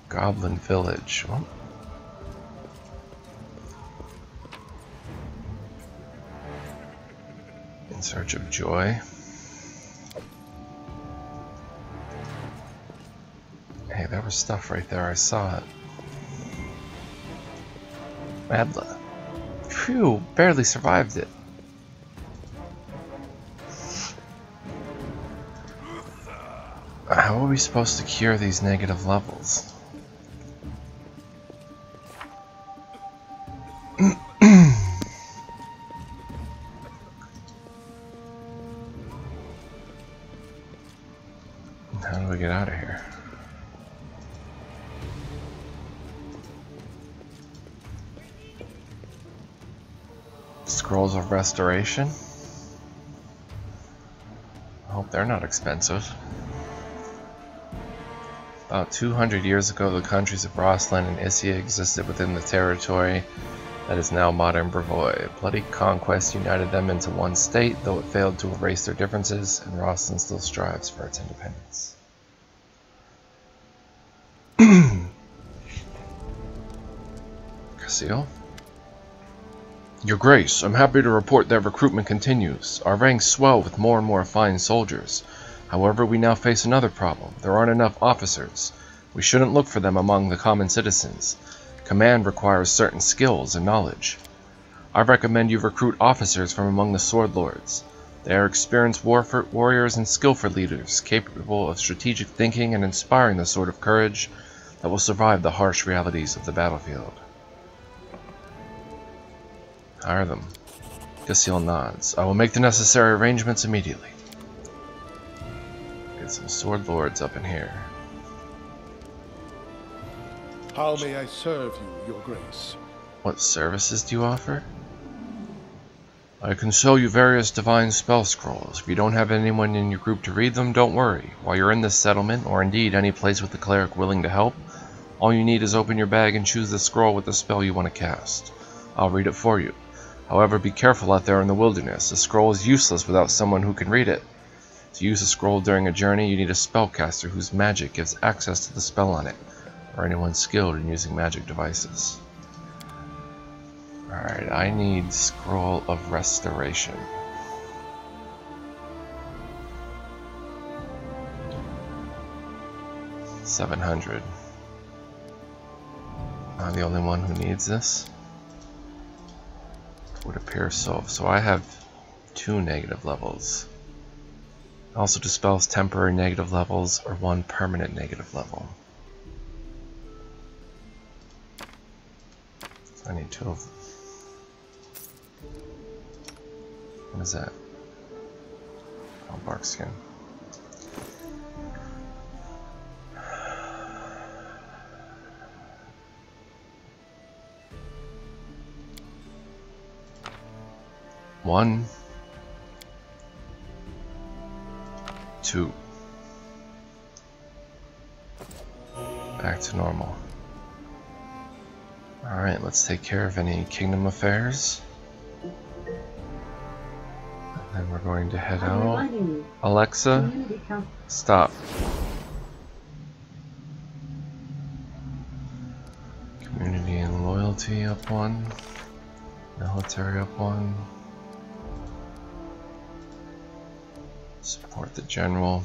goblin village. Well, in search of joy. Hey, there was stuff right there. I saw it. Madla. Phew, barely survived it. How are we supposed to cure these negative levels? How do we get out of here? Scrolls of Restoration? I hope they're not expensive. About 200 years ago, the countries of Rosslyn and Issia existed within the territory that is now modern Brevoy. Bloody conquest united them into one state, though it failed to erase their differences, and Rosslyn still strives for its independence. Casile? Your Grace, I'm happy to report that recruitment continues. Our ranks swell with more and more fine soldiers. However, we now face another problem. There aren't enough officers. We shouldn't look for them among the common citizens. Command requires certain skills and knowledge. I recommend you recruit officers from among the sword lords. They are experienced warriors and skillful leaders, capable of strategic thinking and inspiring the sort of courage that will survive the harsh realities of the battlefield. Hire them. Casile nods. I will make the necessary arrangements immediately. Get some sword lords up in here. How may I serve you, Your Grace? What services do you offer? I can show you various divine spell scrolls. If you don't have anyone in your group to read them, don't worry. While you're in this settlement, or indeed any place with a cleric willing to help, all you need is open your bag and choose the scroll with the spell you want to cast. I'll read it for you. However, be careful out there in the wilderness. The scroll is useless without someone who can read it. To use a scroll during a journey, you need a spellcaster whose magic gives access to the spell on it, or anyone skilled in using magic devices. Alright, I need Scroll of Restoration. $700. I'm the only one who needs this? Would appear so. So I have 2 negative levels. Also dispels temporary negative levels or one permanent negative level. So I need 2 of them. What is that? Oh, bark skin. One, 2. Back to normal. Alright, let's take care of any kingdom affairs. And then we're going to head out. Alexa, stop. Community and loyalty up 1. Military up 1. Support the general.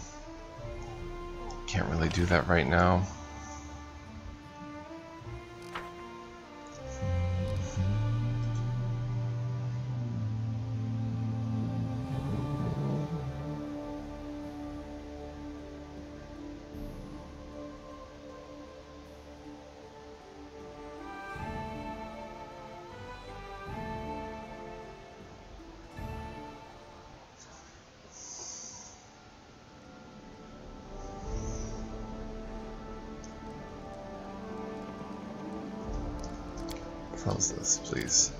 Can't really do that right now. Close this, please.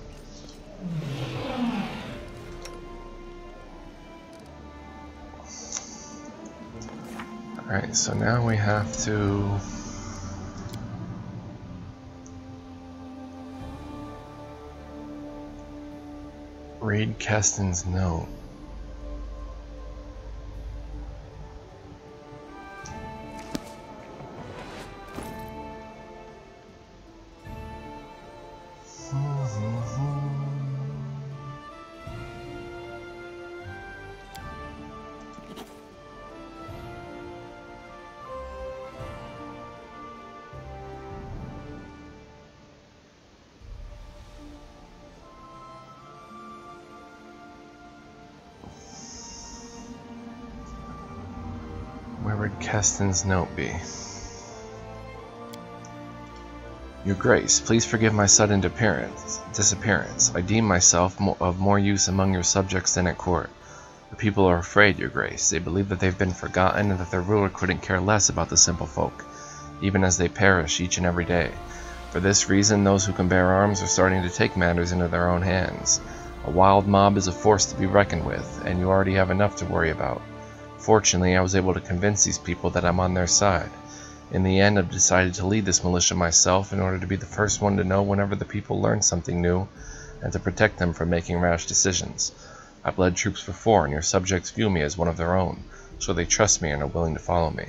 Alright, so now we have to read Keston's note. Where would Keston's note be? Your Grace, please forgive my sudden disappearance. I deem myself of more use among your subjects than at court. The people are afraid, Your Grace. They believe that they've been forgotten and that their ruler couldn't care less about the simple folk, even as they perish each and every day. For this reason, those who can bear arms are starting to take matters into their own hands. A wild mob is a force to be reckoned with, and you already have enough to worry about. Fortunately, I was able to convince these people that I'm on their side. In the end, I've decided to lead this militia myself in order to be the first one to know whenever the people learn something new, and to protect them from making rash decisions. I've led troops before, and your subjects view me as one of their own, so they trust me and are willing to follow me.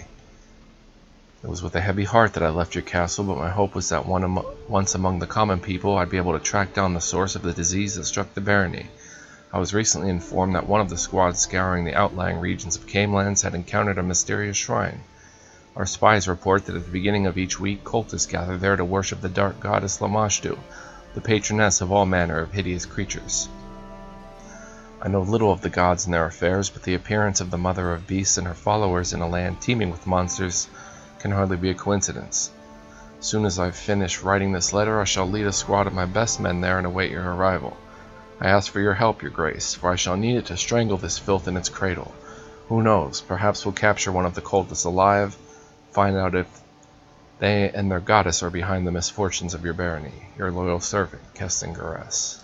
It was with a heavy heart that I left your castle, but my hope was that once among the common people, I'd be able to track down the source of the disease that struck the barony. I was recently informed that one of the squads scouring the outlying regions of Camelands had encountered a mysterious shrine. Our spies report that at the beginning of each week, cultists gather there to worship the dark goddess Lamashtu, the patroness of all manner of hideous creatures. I know little of the gods and their affairs, but the appearance of the Mother of Beasts and her followers in a land teeming with monsters can hardly be a coincidence. As soon as I've finished writing this letter, I shall lead a squad of my best men there and await your arrival. I ask for your help, Your Grace, for I shall need it to strangle this filth in its cradle. Who knows, perhaps we'll capture one of the cultists alive, find out if they and their goddess are behind the misfortunes of your barony. Your loyal servant, Keston Garess.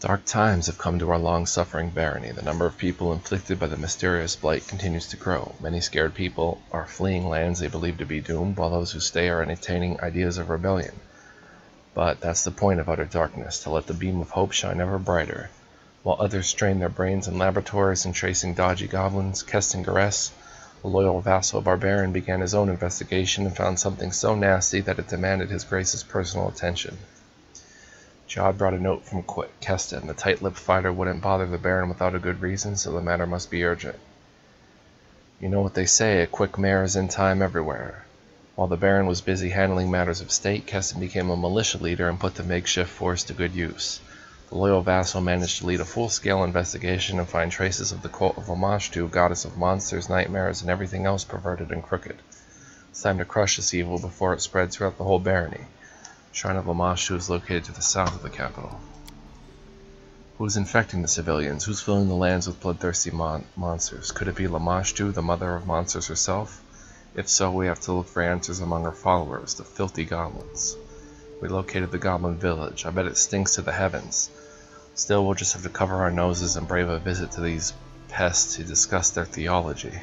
Dark times have come to our long-suffering barony. The number of people inflicted by the mysterious blight continues to grow. Many scared people are fleeing lands they believe to be doomed, while those who stay are entertaining ideas of rebellion. But that's the point of utter darkness, to let the beam of hope shine ever brighter. While others strain their brains in laboratories and tracing dodgy goblins, Keston Garess, a loyal vassal of our baron, began his own investigation and found something so nasty that it demanded his Grace's personal attention. Jod brought a note from Keston. The tight-lipped fighter wouldn't bother the Baron without a good reason, so the matter must be urgent. You know what they say, a quick mare is in time everywhere. While the Baron was busy handling matters of state, Keston became a militia leader and put the makeshift force to good use. The loyal vassal managed to lead a full-scale investigation and find traces of the cult of Lamashtu, goddess of monsters, nightmares, and everything else perverted and crooked. It's time to crush this evil before it spreads throughout the whole barony. The Shrine of Lamashtu is located to the south of the capital. Who is infecting the civilians? Who's filling the lands with bloodthirsty monsters? Could it be Lamashtu, the mother of monsters herself? If so, we have to look for answers among her followers, the filthy goblins. We located the goblin village. I bet it stinks to the heavens. Still, we'll just have to cover our noses and brave a visit to these pests to discuss their theology.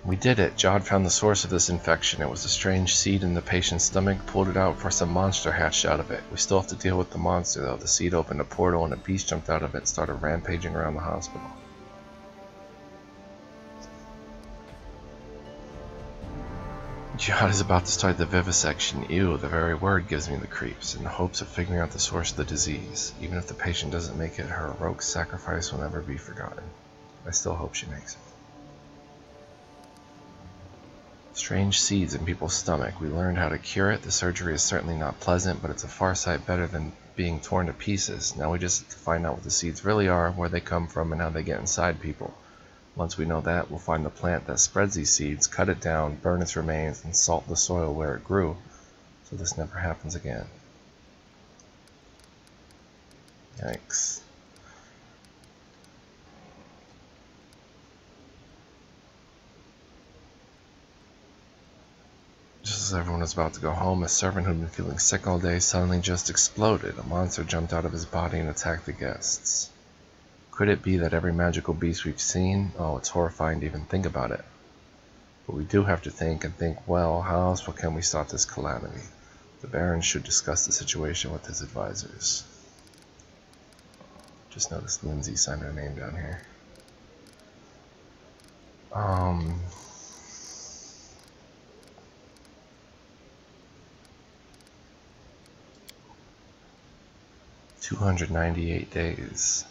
We did it. Jod found the source of this infection. It was a strange seed in the patient's stomach, pulled it out before some monster hatched out of it. We still have to deal with the monster though. The seed opened a portal and a beast jumped out of it and started rampaging around the hospital. Jod is about to start the vivisection. Ew, the very word gives me the creeps, in the hopes of figuring out the source of the disease. Even if the patient doesn't make it, her heroic sacrifice will never be forgotten. I still hope she makes it. Strange seeds in people's stomach. We learned how to cure it. The surgery is certainly not pleasant, but it's a far sight better than being torn to pieces. Now we just have to find out what the seeds really are, where they come from, and how they get inside people. Once we know that, we'll find the plant that spreads these seeds, cut it down, burn its remains, and salt the soil where it grew, so this never happens again. Yikes. Just as everyone was about to go home, a servant who'd been feeling sick all day suddenly just exploded. A monster jumped out of his body and attacked the guests. Could it be that every magical beast we've seen? Oh, it's horrifying to even think about it. But we do have to think, and think well, how else can we stop this calamity? The Baron should discuss the situation with his advisors. Just noticed Lindsay signed her name down here. 298 days.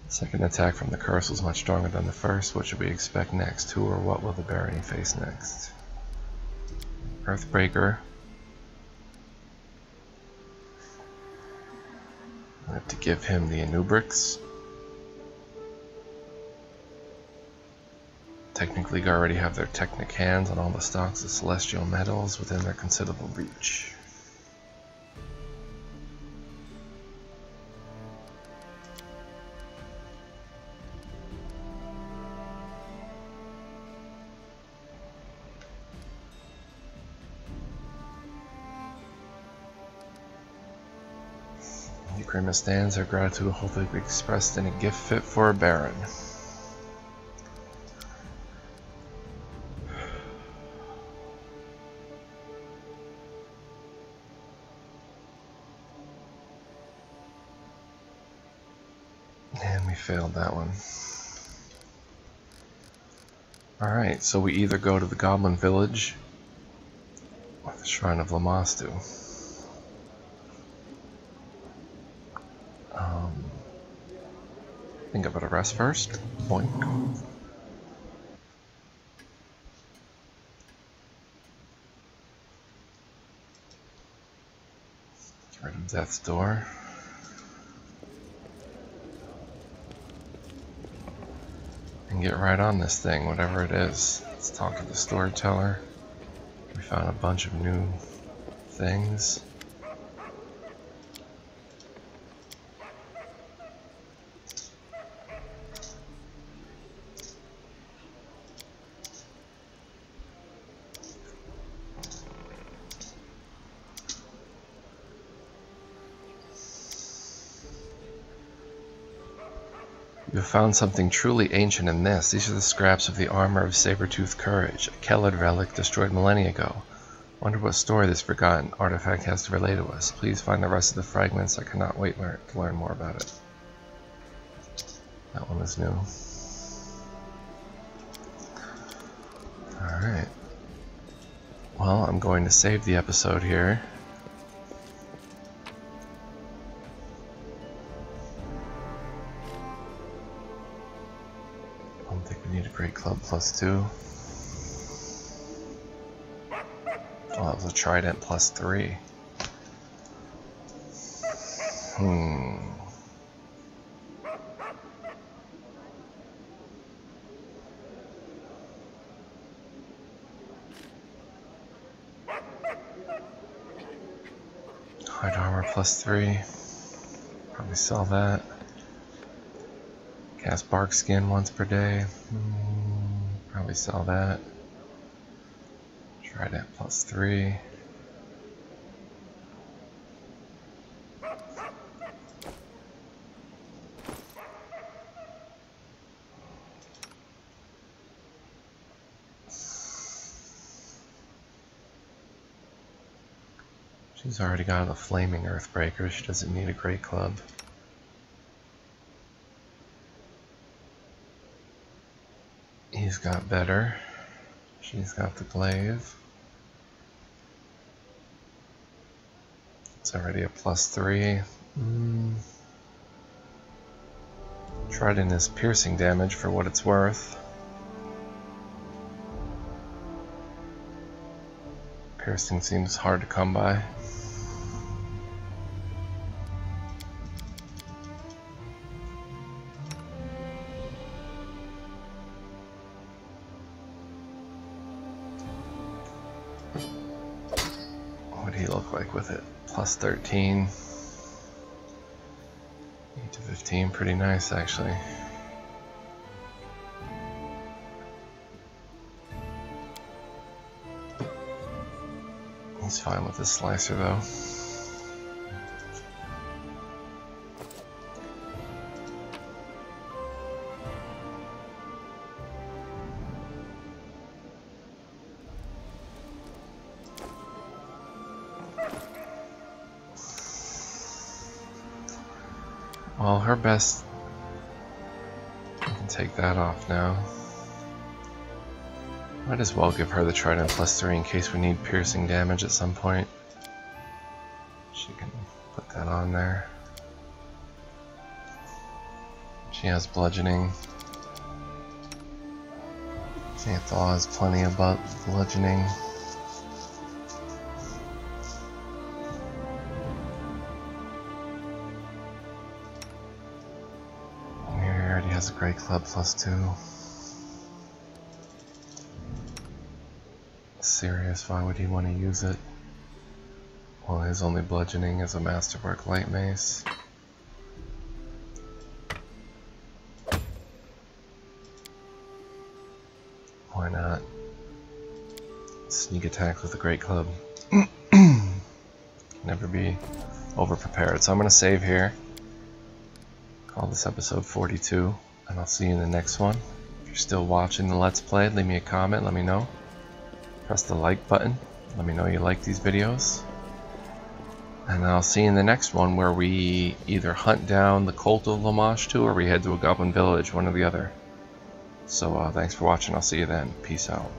Second attack from the curse was much stronger than the first. What should we expect next? Who or what will the barony face next? Earthbreaker. I have to give him the Anubrix. Technically, they already have their Technic hands on all the stocks of celestial metals within their considerable reach. Grima stands, her gratitude will hopefully be expressed in a gift fit for a Baron. And we failed that one. Alright, so we either go to the Goblin Village or the Shrine of Lamashtu. I think I better rest first. Boink. Get rid of Death's Door. And get right on this thing, whatever it is. Let's talk to the storyteller. We found a bunch of new things. You have found something truly ancient in this. These are the scraps of the armor of Saber-Tooth Courage, a Kellid relic destroyed millennia ago. Wonder what story this forgotten artifact has to relay to us. Please find the rest of the fragments. I cannot wait to learn more about it. That one is new. Alright. Well, I'm going to save the episode here. club +2. Oh, that was a trident +3. Hide armor +3. Probably sell that. Cast bark skin once per day. Probably sell that. Trident +3. She's already got a flaming earthbreaker. She doesn't need a great club. He's got better. She's got the glaive. It's already a +3. Trident is piercing damage for what it's worth. Piercing seems hard to come by. What do you look like with it? +13. 8 to 15, pretty nice actually. He's fine with this slicer though. Well, her best, I can take that off now. Might as well give her the trident +3 in case we need piercing damage at some point. She can put that on there. She has bludgeoning. Xanthala has plenty of bludgeoning. Has a great club +2. Serious, why would he want to use it? Well, his only bludgeoning is a masterwork light mace. Why not? Sneak attack with a great club. Never be over prepared. So I'm gonna save here. Call this episode 42. And I'll see you in the next one. If you're still watching the Let's Play, leave me a comment, let me know. Press the like button, let me know you like these videos. And I'll see you in the next one where we either hunt down the Cult of Lamashtu or we head to a goblin village, one or the other. So thanks for watching, I'll see you then. Peace out.